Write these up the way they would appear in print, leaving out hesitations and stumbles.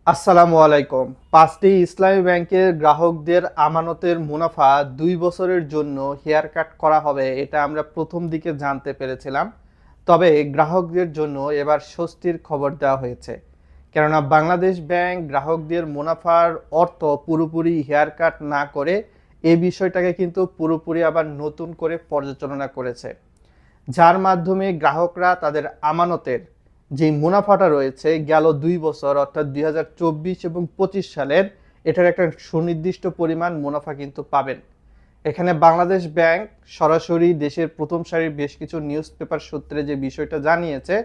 আসসালামু আলাইকুম। ৫টি ইসলামী ব্যাংকের গ্রাহকদের আমানতের মুনাফা ২ বছরের জন্য হেয়ার কাট করা হবে, এটা আমরা প্রথম দিকে জানতে পেরেছিলাম। তবে গ্রাহকদের জন্য এবার স্বস্তির খবর দেওয়া হয়েছে। কেননা বাংলাদেশ ব্যাংক গ্রাহকদের মুনাফার অর্থ পুরোপুরি হেয়ার কাট না করে এই বিষয়টাকে কিন্তু পুরোপুরি আবার নতুন করে পর্যালোচনা করেছে। যার মাধ্যমে গ্রাহকরা তাদের আমানতের যে মুনাফাটা রয়েছে গেল ২ বছর অর্থাৎ ২০২৪ এবং ২৫ সালের এটার একটা সুনির্দিষ্ট পরিমাণ মুনাফা কিন্তু পাবেন। এখানে বাংলাদেশ ব্যাংক সরাসরি দেশের প্রথম সারির বেশ কিছু নিউজ পেপার সূত্রে যে বিষয়টা জানিয়েছে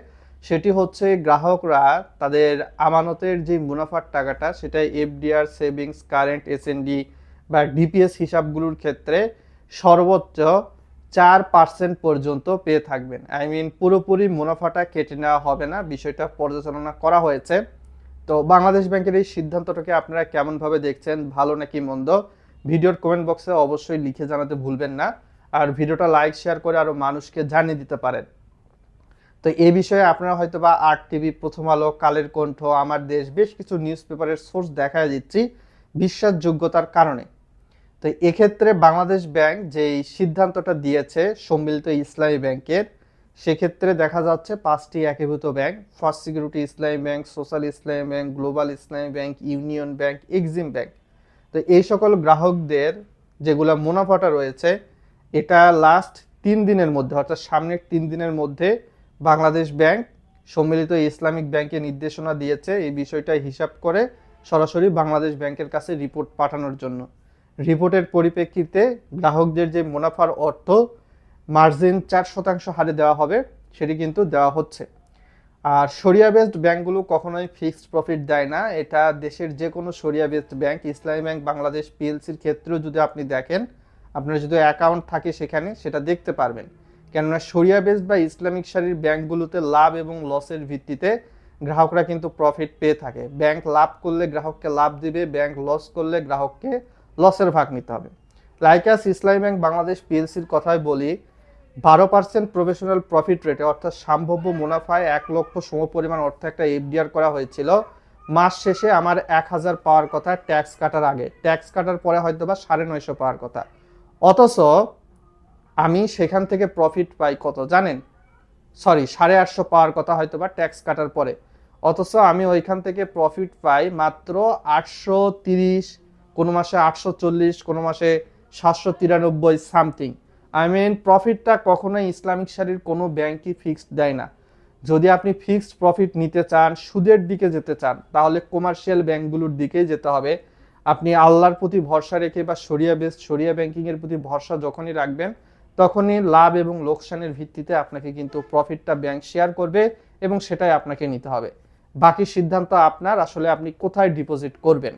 সেটি হচ্ছে গ্রাহকরা তাদের আমানতের যে মুনাফার টাকাটা সেটা এফডিআর, সেভিংস, কারেন্ট, এসএনডি বা ডিপিএস হিসাবগুলোর ক্ষেত্রে সর্বোচ্চ ৪% পর্যন্ত পেয়ে থাকবেন। পুরোপুরি মুনাফাটা কেটে নেওয়া হবে না, বিষয়টা পর্যালোচনা করা হয়েছে। তো বাংলাদেশ ব্যাংকের এই সিদ্ধান্তটাকে আপনারা কেমনভাবে দেখছেন, ভালো নাকি মন্দ, ভিডিওর কমেন্ট বক্সে অবশ্যই লিখে জানাতে ভুলবেন না। আর ভিডিওটা লাইক শেয়ার করে আরও মানুষকে জানিয়ে দিতে পারেন। তো এই বিষয়ে আপনারা হয়তো বা আর টিভি, প্রথম আলো, কালের কণ্ঠ, আমার দেশ বেশ কিছু নিউজ পেপারের সোর্স দেখা দিচ্ছি বিশ্বাসযোগ্যতার কারণে। তো এক্ষেত্রে বাংলাদেশ ব্যাংক যেই সিদ্ধান্তটা দিয়েছে সম্মিলিত ইসলামী ব্যাংকের, সেক্ষেত্রে দেখা যাচ্ছে 5টি একীভূত ব্যাংক: ফার্স্ট সিকিউরিটি ইসলামী ব্যাংক, সোশ্যাল ইসলামী ব্যাংক, গ্লোবাল ইসলামী bank, union bank, Exim bank. তো এই সকল গ্রাহকদের যেগুলো মুনাফাটা রয়েছে এটা লাস্ট 3 দিনের মধ্যে অর্থাৎ সামনের 3 দিনের মধ্যে বাংলাদেশ ব্যাংক সম্মিলিত ইসলামিক ব্যাংকে নির্দেশনা দিয়েছে এই বিষয়টা হিসাব করে সরাসরি বাংলাদেশ ব্যাংকের কাছে রিপোর্ট পাঠানোর জন্য। রিপোর্টের পরিপ্রেক্ষিতে গ্রাহকদের যে মুনাফার অর্থ মার্জিন 4% হারে দেওয়া হবে সেটি কিন্তু দেওয়া হচ্ছে। আর শরিয়া বেসড ব্যাংকগুলো কখনোই ফিক্সড প্রফিট দেয় না। এটা দেশের যে কোনো শরিয়া বেসড ব্যাংক, ইসলামী ব্যাংক বাংলাদেশ পিএলসির ক্ষেত্রেও যদি আপনি দেখেন, আপনার যদি অ্যাকাউন্ট থাকে সেখানে সেটা দেখতে পারবেন। কেননা শরিয়া বেসড বা ইসলামিক সারির ব্যাংকগুলোতে লাভ এবং লসের ভিত্তিতে গ্রাহকরা কিন্তু প্রফিট পেয়ে থাকে। ব্যাংক লাভ করলে গ্রাহককে লাভ দিবে, ব্যাংক লস করলে গ্রাহককে লসের ভাগ নিতে হবে। লাইকাস ইসলামী ব্যাংক বাংলাদেশ পিএলসির কথাই বলি, 12% প্রফেশনাল প্রফিট রেটে অর্থাৎ সম্ভাব্য মুনাফায় 1 লক্ষ সমপরিমাণ অর্থ একটা এফডিআর করা হয়েছিল। মাস শেষে আমার 1000 পাওয়ার কথা ট্যাক্স কাটার আগে, ট্যাক্স কাটার পরে হয়তো বা 950 পাওয়ার কথা। অথচ আমি সেখান থেকে প্রফিট পাই কত জানেন? সরি, 850 পাওয়ার কথা হয়তো বা ট্যাক্স কাটার পরে। অথচ আমি ওইখান থেকে প্রফিট পাই মাত্র 830, কোনো মাসে 840, কোনো মাসে 793 সামথিং। প্রফিটটা কখনোই ইসলামিক সারির কোনো ব্যাংকই ফিক্সড দেয় না। যদি আপনি ফিক্সড প্রফিট নিতে চান, সুদের দিকে যেতে চান, তাহলে কমার্শিয়াল ব্যাংকগুলোর দিকেই যেতে হবে। আপনি আল্লাহর প্রতি ভরসা রেখে বা শরিয়া বেসড শরিয়া ব্যাংকিংয়ের প্রতি ভরসা যখনই রাখবেন তখনই লাভ এবং লোকসানের ভিত্তিতে আপনাকে কিন্তু প্রফিটটা ব্যাংক শেয়ার করবে এবং সেটাই আপনাকে নিতে হবে। বাকি সিদ্ধান্ত আপনার, আসলে আপনি কোথায় ডিপোজিট করবেন।